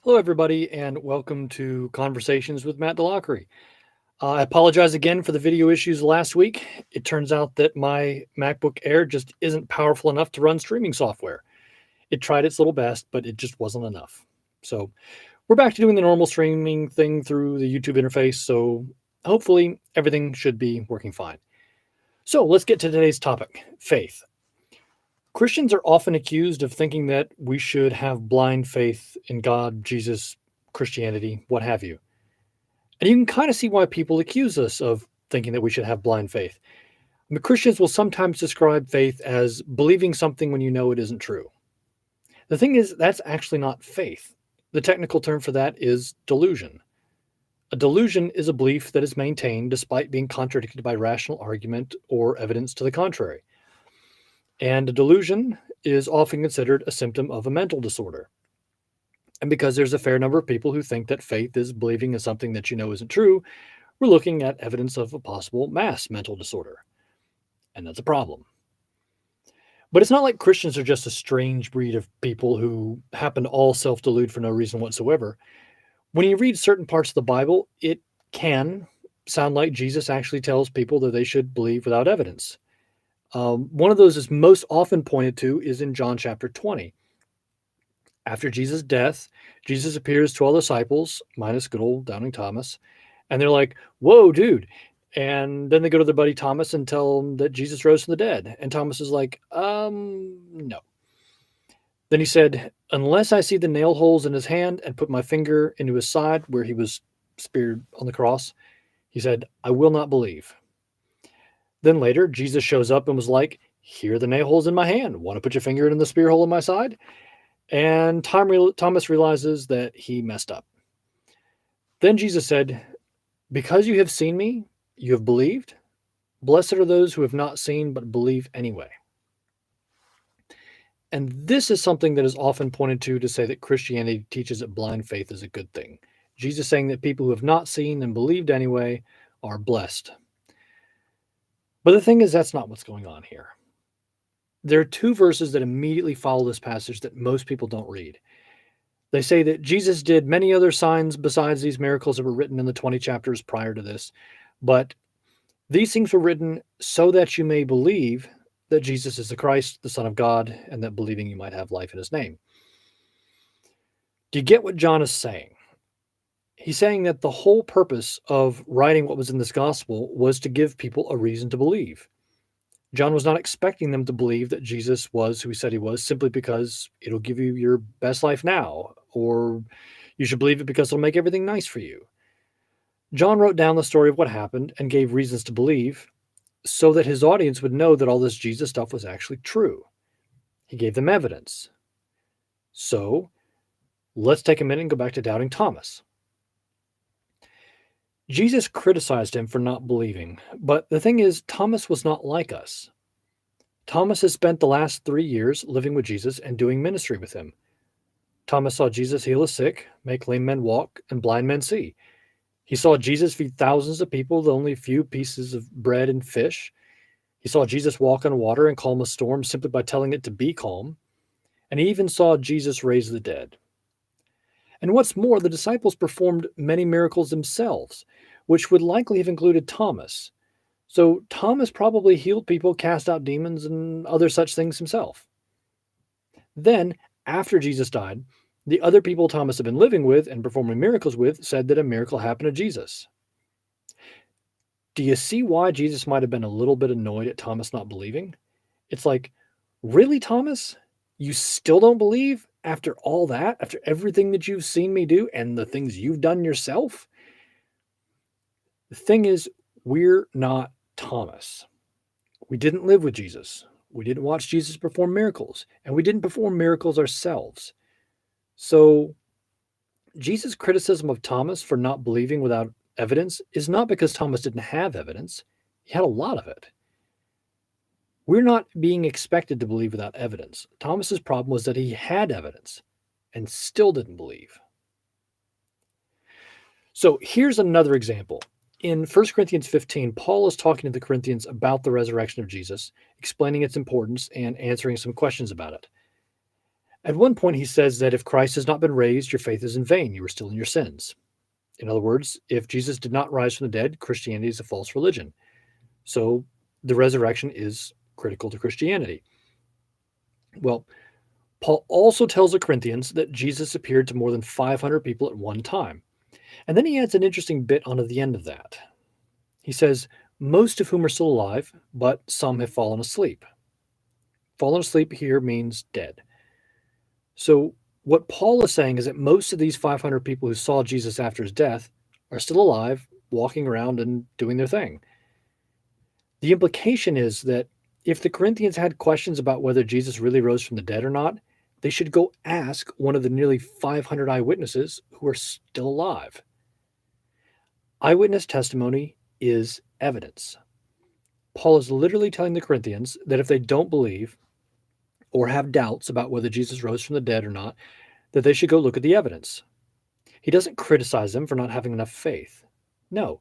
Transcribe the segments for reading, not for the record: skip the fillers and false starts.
Hello, everybody, and welcome to Conversations with Matt DeLockery. I apologize again for the video issues last week. It turns out that my MacBook Air just isn't powerful enough to run streaming software. It tried its little best, but it just wasn't enough. So we're back to doing the normal streaming thing through the YouTube interface, so hopefully everything should be working fine. So let's get to today's topic, faith. Christians are often accused of thinking that we should have blind faith in God, Jesus, Christianity, what have you. And you can kind of see why people accuse us of thinking that we should have blind faith. Christians will sometimes describe faith as believing something when you know it isn't true. The thing is, that's actually not faith. The technical term for that is delusion. A delusion is a belief that is maintained despite being contradicted by rational argument or evidence to the contrary. And a delusion is often considered a symptom of a mental disorder. And because there's a fair number of people who think that faith is believing in something that you know isn't true, we're looking at evidence of a possible mass mental disorder. And that's a problem. But it's not like Christians are just a strange breed of people who happen to all self-delude for no reason whatsoever. When you read certain parts of the Bible, it can sound like Jesus actually tells people that they should believe without evidence. One of those is most often pointed to is in John chapter 20. After Jesus' death, Jesus appears to all the disciples, minus good old Doubting Thomas, and they're like, "Whoa, dude." And then they go to their buddy Thomas and tell him that Jesus rose from the dead. And Thomas is like, no. Then he said, "Unless I see the nail holes in his hand and put my finger into his side where he was speared on the cross," he said, "I will not believe." Then later, Jesus shows up and was like, "Here are the nail holes in my hand. Want to put your finger in the spear hole in my side?" And Thomas realizes that he messed up. Then Jesus said, "Because you have seen me, you have believed. Blessed are those who have not seen but believe anyway." And this is something that is often pointed to say that Christianity teaches that blind faith is a good thing. Jesus saying that people who have not seen and believed anyway are blessed. But the thing is, that's not what's going on here. There are two verses that immediately follow this passage that most people don't read. They say that Jesus did many other signs besides these miracles that were written in the 20 chapters prior to this, but these things were written so that you may believe that Jesus is the Christ, the Son of God, and that believing you might have life in his name. Do you get what John is saying? He's saying that the whole purpose of writing what was in this gospel was to give people a reason to believe. John was not expecting them to believe that Jesus was who he said he was simply because it'll give you your best life now, or you should believe it because it'll make everything nice for you. John wrote down the story of what happened and gave reasons to believe so that his audience would know that all this Jesus stuff was actually true. He gave them evidence. So let's take a minute and go back to Doubting Thomas. Jesus criticized him for not believing, but the thing is, Thomas was not like us. Thomas has spent the last 3 years living with Jesus and doing ministry with him. Thomas saw Jesus heal the sick, make lame men walk, and blind men see. He saw Jesus feed thousands of people with only a few pieces of bread and fish. He saw Jesus walk on water and calm a storm simply by telling it to be calm. And he even saw Jesus raise the dead. And what's more, the disciples performed many miracles themselves, which would likely have included Thomas. So Thomas probably healed people, cast out demons, and other such things himself. Then, after Jesus died, the other people Thomas had been living with and performing miracles with said that a miracle happened to Jesus. Do you see why Jesus might have been a little bit annoyed at Thomas not believing? It's like, really, Thomas? You still don't believe after all that? After everything that you've seen me do and the things you've done yourself? The thing is, we're not Thomas. We didn't live with Jesus. We didn't watch Jesus perform miracles. And we didn't perform miracles ourselves. So Jesus' criticism of Thomas for not believing without evidence is not because Thomas didn't have evidence. He had a lot of it. We're not being expected to believe without evidence. Thomas's problem was that he had evidence and still didn't believe. So here's another example. In 1 Corinthians 15, Paul is talking to the Corinthians about the resurrection of Jesus, explaining its importance and answering some questions about it. At one point, he says that if Christ has not been raised, your faith is in vain. You are still in your sins. In other words, if Jesus did not rise from the dead, Christianity is a false religion. So the resurrection is critical to Christianity. Well, Paul also tells the Corinthians that Jesus appeared to more than 500 people at one time. And then he adds an interesting bit onto the end of that. He says, most of whom are still alive, but some have fallen asleep. Fallen asleep here means dead. So what Paul is saying is that most of these 500 people who saw Jesus after his death are still alive, walking around and doing their thing. The implication is that if the Corinthians had questions about whether Jesus really rose from the dead or not, they should go ask one of the nearly 500 eyewitnesses who are still alive. Eyewitness testimony is evidence. Paul is literally telling the Corinthians that if they don't believe or have doubts about whether Jesus rose from the dead or not, that they should go look at the evidence. He doesn't criticize them for not having enough faith. No,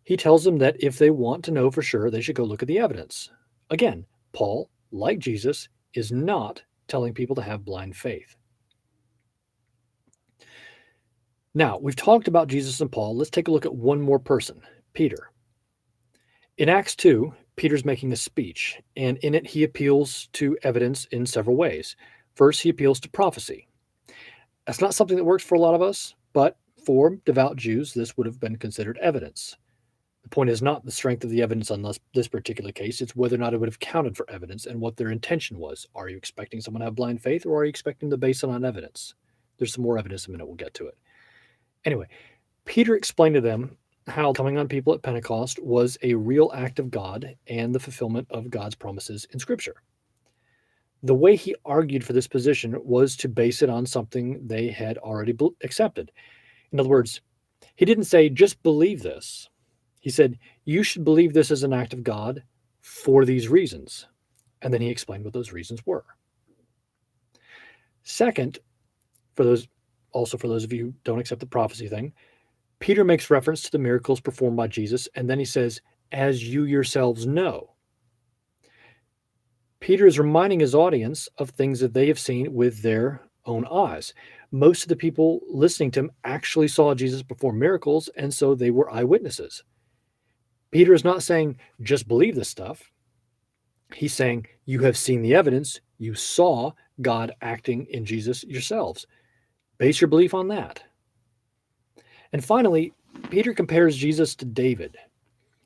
he tells them that if they want to know for sure, they should go look at the evidence. Again, Paul, like Jesus, is not telling people to have blind faith. Now, we've talked about Jesus and Paul. Let's take a look at one more person, Peter. In Acts 2, Peter's making a speech, and in it he appeals to evidence in several ways. First, he appeals to prophecy. That's not something that works for a lot of us, but for devout Jews, this would have been considered evidence. The point is not the strength of the evidence on this particular case, it's whether or not it would have counted for evidence and what their intention was. Are you expecting someone to have blind faith, or are you expecting to base it on evidence? There's some more evidence in a minute, we'll get to it. Anyway, Peter explained to them how coming on people at Pentecost was a real act of God and the fulfillment of God's promises in Scripture. The way he argued for this position was to base it on something they had already accepted. In other words, he didn't say, just believe this. He said, you should believe this as an act of God for these reasons. And then he explained what those reasons were. Second, for those of you who don't accept the prophecy thing, Peter makes reference to the miracles performed by Jesus, and then he says, as you yourselves know. Peter is reminding his audience of things that they have seen with their own eyes. Most of the people listening to him actually saw Jesus perform miracles, and so they were eyewitnesses. Peter is not saying, just believe this stuff. He's saying, you have seen the evidence. You saw God acting in Jesus yourselves. Base your belief on that. And finally, Peter compares Jesus to David.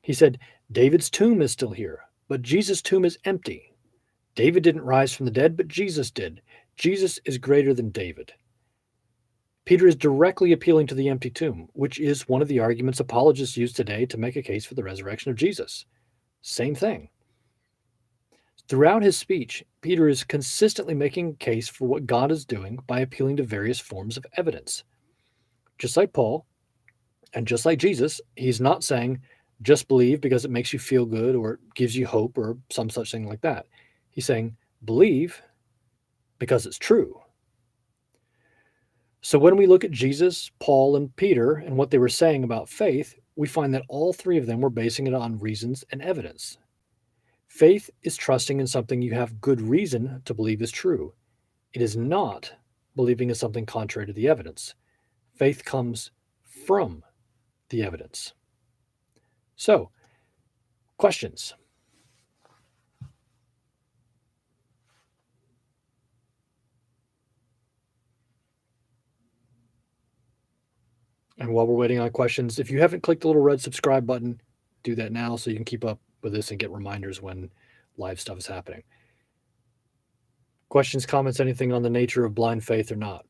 He said, David's tomb is still here, but Jesus' tomb is empty. David didn't rise from the dead, but Jesus did. Jesus is greater than David. Peter is directly appealing to the empty tomb, which is one of the arguments apologists use today to make a case for the resurrection of Jesus. Same thing. Throughout his speech, Peter is consistently making a case for what God is doing by appealing to various forms of evidence. Just like Paul, and just like Jesus, he's not saying, just believe because it makes you feel good or gives you hope or some such thing like that. He's saying, believe because it's true. So when we look at Jesus, Paul, and Peter and what they were saying about faith, we find that all three of them were basing it on reasons and evidence. Faith is trusting in something you have good reason to believe is true. It is not believing in something contrary to the evidence. Faith comes from the evidence. So, questions? And while we're waiting on questions, if you haven't clicked the little red subscribe button, do that now so you can keep up with this and get reminders when live stuff is happening. Questions, comments, anything on the nature of blind faith or not?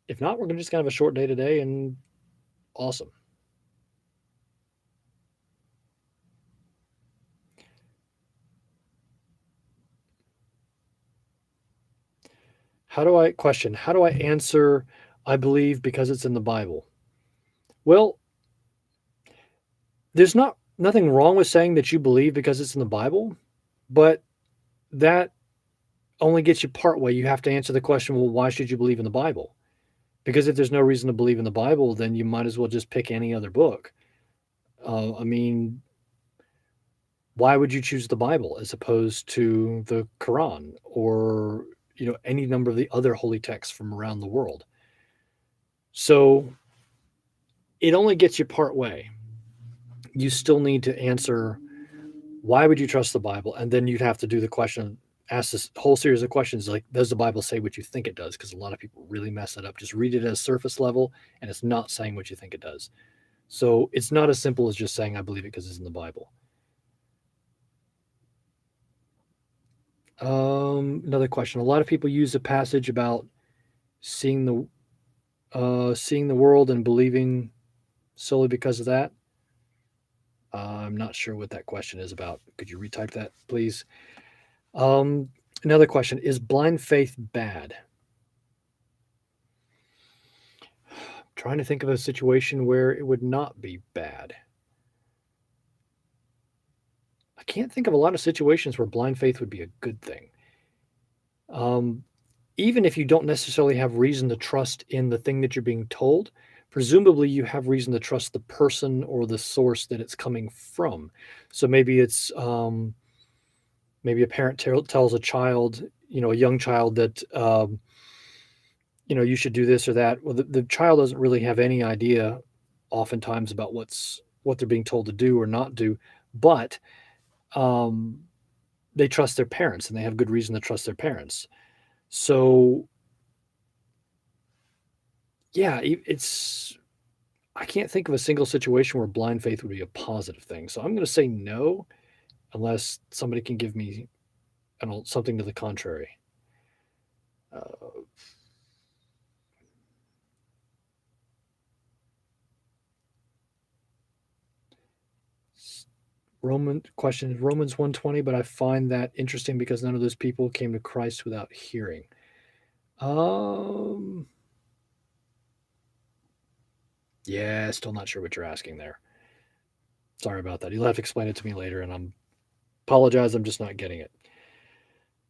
If not, we're going to just kind of have a short day today, and awesome. How do I answer, I believe because it's in the Bible? Well, there's nothing wrong with saying that you believe because it's in the Bible, but that only gets you part way. You have to answer the question, well, why should you believe in the Bible? Because if there's no reason to believe in the Bible, then you might as well just pick any other book. I mean, why would you choose the Bible as opposed to the Quran or, any number of the other holy texts from around the world. So it only gets you part way. You still need to answer, why would you trust the Bible? And then you'd have to do the question, ask this whole series of questions like, does the Bible say what you think it does? Because a lot of people really mess that up. Just read it as surface level, and it's not saying what you think it does. So it's not as simple as just saying, I believe it because it's in the Bible. Another question. A lot of people use a passage about seeing the world and believing solely because of that. I'm not sure what that question is about. Could you retype that, please? Another question. Is blind faith bad? I'm trying to think of a situation where it would not be bad. I can't think of a lot of situations where blind faith would be a good thing. Even if you don't necessarily have reason to trust in the thing that you're being told, presumably you have reason to trust the person or the source that it's coming from. So maybe it's maybe a parent tells a child, a young child that you should do this or that. Well, the child doesn't really have any idea, oftentimes, about what they're being told to do or not do, but they trust their parents, and they have good reason to trust their parents. So, yeah, I can't think of a single situation where blind faith would be a positive thing. So I'm going to say no, unless somebody can give me something to the contrary. Romans 1:20, but I find that interesting because none of those people came to Christ without hearing. Yeah, still not sure what you're asking there. Sorry about that. You'll have to explain it to me later, and apologize, I'm just not getting it.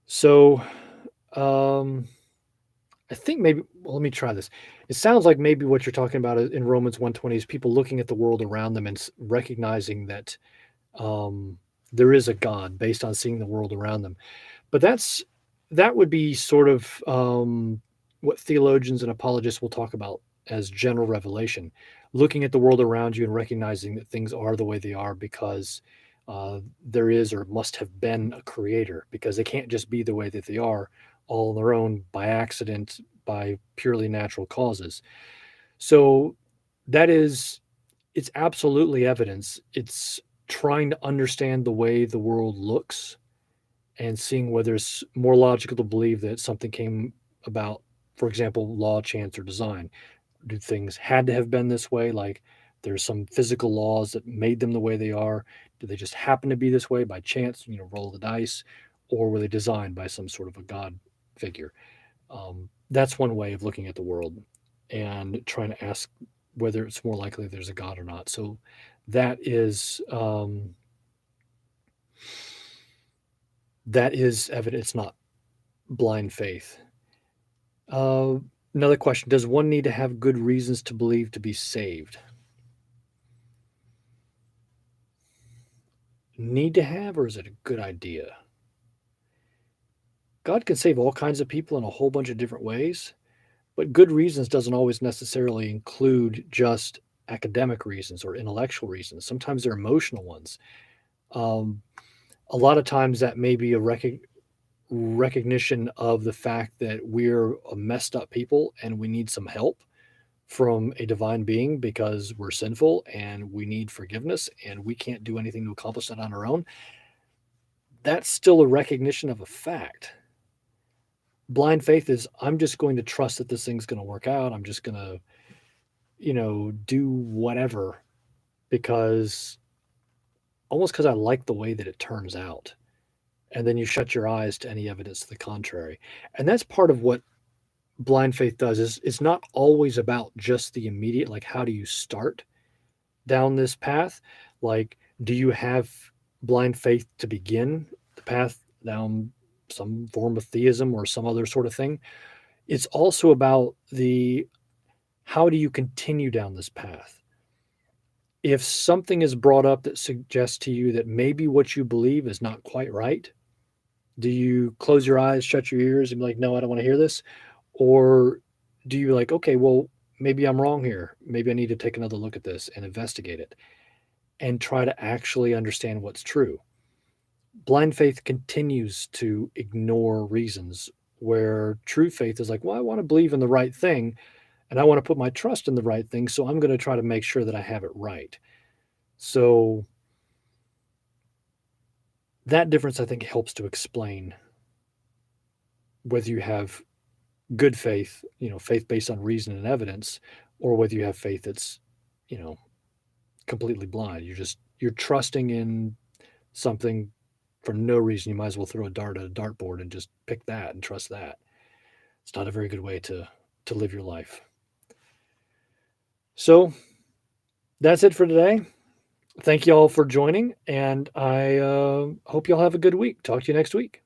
So, I think maybe, well, let me try this. It sounds like maybe what you're talking about in Romans 1:20 is people looking at the world around them and recognizing that there is a God based on seeing the world around them. But that would be sort of what theologians and apologists will talk about as general revelation, looking at the world around you and recognizing that things are the way they are because there is or must have been a creator, because they can't just be the way that they are all on their own by accident, by purely natural causes. So it's absolutely evidence. It's trying to understand the way the world looks and seeing whether it's more logical to believe that something came about, for example, law, chance, or design. Do things had to have been this way? Like there's some physical laws that made them the way they are. Do they just happen to be this way by chance, roll the dice? Or were they designed by some sort of a God figure? That's one way of looking at the world and trying to ask whether it's more likely there's a God or not. So that is evidence, not blind faith. Another question: does one need to have good reasons to believe to be saved? Need to have, or is it a good idea? God can save all kinds of people in a whole bunch of different ways, but good reasons doesn't always necessarily include just academic reasons or intellectual reasons. Sometimes they're emotional ones. A lot of times that may be a recognition of the fact that we're a messed up people and we need some help from a divine being because we're sinful and we need forgiveness and we can't do anything to accomplish that on our own. That's still a recognition of a fact. Blind faith is, I'm just going to trust that this thing's going to work out. I'm just going to, do whatever because I like the way that it turns out. And then you shut your eyes to any evidence to the contrary. And that's part of what blind faith does. Is it's not always about just the immediate, like how do you start down this path? Like, do you have blind faith to begin the path down some form of theism or some other sort of thing? It's also about how do you continue down this path? If something is brought up that suggests to you that maybe what you believe is not quite right, Do you close your eyes, shut your ears, and be like, no, I don't want to hear this? Or do you like, okay, well, maybe I'm wrong here. Maybe I need to take another look at this and investigate it and try to actually understand what's true. Blind faith continues to ignore reasons where true faith is like, well, I want to believe in the right thing and I want to put my trust in the right thing. So I'm going to try to make sure that I have it right. So that difference, I think, helps to explain whether you have good faith, faith based on reason and evidence, or whether you have faith that's, you know, completely blind. You're trusting in something for no reason. You might as well throw a dart at a dartboard and just pick that and trust that. It's not a very good way to live your life. So that's it for today. Thank you all for joining, and I hope you all have a good week. Talk to you next week.